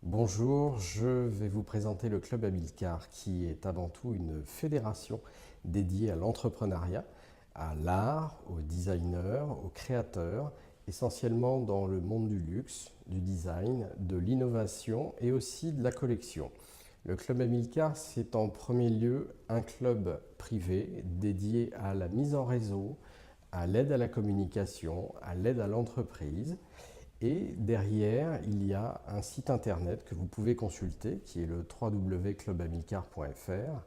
Bonjour, je vais vous présenter le Club Amilcar qui est avant tout une fédération dédiée à l'entrepreneuriat, à l'art, aux designers, aux créateurs, essentiellement dans le monde du luxe, du design, de l'innovation et aussi de la collection. Le Club Amilcar, c'est en premier lieu un club privé dédié à la mise en réseau, à l'aide à la communication, à l'aide à l'entreprise. Et derrière, il y a un site internet que vous pouvez consulter qui est le www.clubamilcar.fr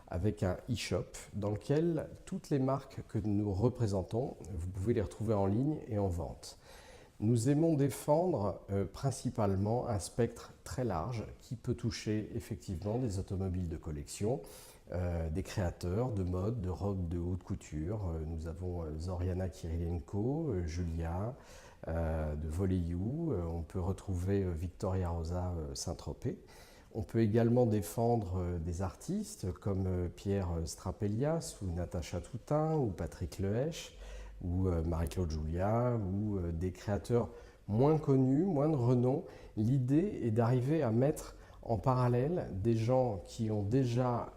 avec un e-shop dans lequel toutes les marques que nous représentons, vous pouvez les retrouver en ligne et en vente. Nous aimons défendre principalement un spectre très large qui peut toucher effectivement des automobiles de collection, des créateurs de mode, de robes de haute couture. Nous avons Zoriana Kirilenko, Julia, de Voleiyou. On peut retrouver Victoria Rosa Saint-Tropez. On peut également défendre des artistes comme Pierre Strapelias ou Natacha Toutain ou Patrick Lehèche ou Marie-Claude Julia ou des créateurs moins connus, moins de renom. L'idée est d'arriver à mettre en parallèle des gens qui ont déjà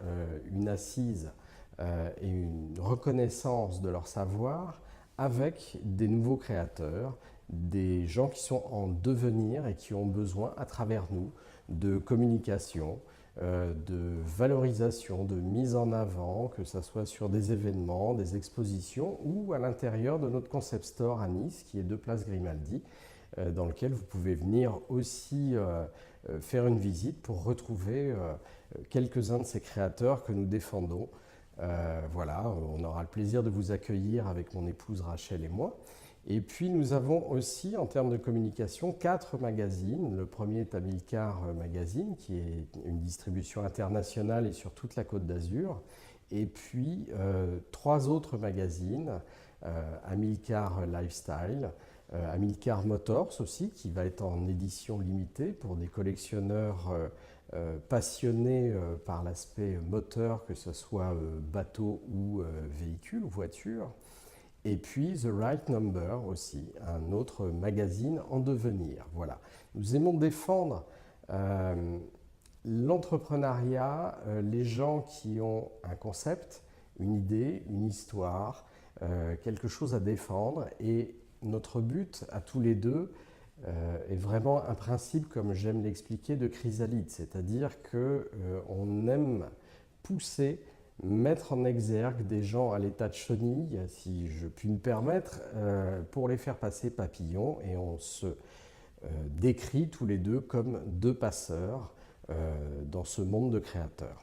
une assise et une reconnaissance de leur savoir avec des nouveaux créateurs, des gens qui sont en devenir et qui ont besoin, à travers nous, de communication, de valorisation, de mise en avant, que ce soit sur des événements, des expositions ou à l'intérieur de notre concept store à Nice, qui est 2 Place Grimaldi, dans lequel vous pouvez venir aussi faire une visite pour retrouver quelques-uns de ces créateurs que nous défendons. Voilà, on aura le plaisir de vous accueillir avec mon épouse Rachel et moi. Et puis nous avons aussi, en termes de communication, 4 magazines. Le premier est Amilcar Magazine, qui est une distribution internationale et sur toute la Côte d'Azur. Et puis 3 autres magazines, Amilcar Lifestyle, Amilcar Motors aussi, qui va être en édition limitée pour des collectionneurs passionnés par l'aspect moteur, que ce soit bateau ou véhicule ou voiture. Et puis The Right Number aussi, un autre magazine en devenir. Voilà. Nous aimons défendre l'entrepreneuriat, les gens qui ont un concept, une idée, une histoire, quelque chose à défendre. Et notre but à tous les deux est vraiment un principe, comme j'aime l'expliquer, de chrysalide. C'est-à-dire qu'on aime pousser, mettre en exergue des gens à l'état de chenille, si je puis me permettre, pour les faire passer papillons. Et on se décrit tous les deux comme 2 passeurs dans ce monde de créateurs.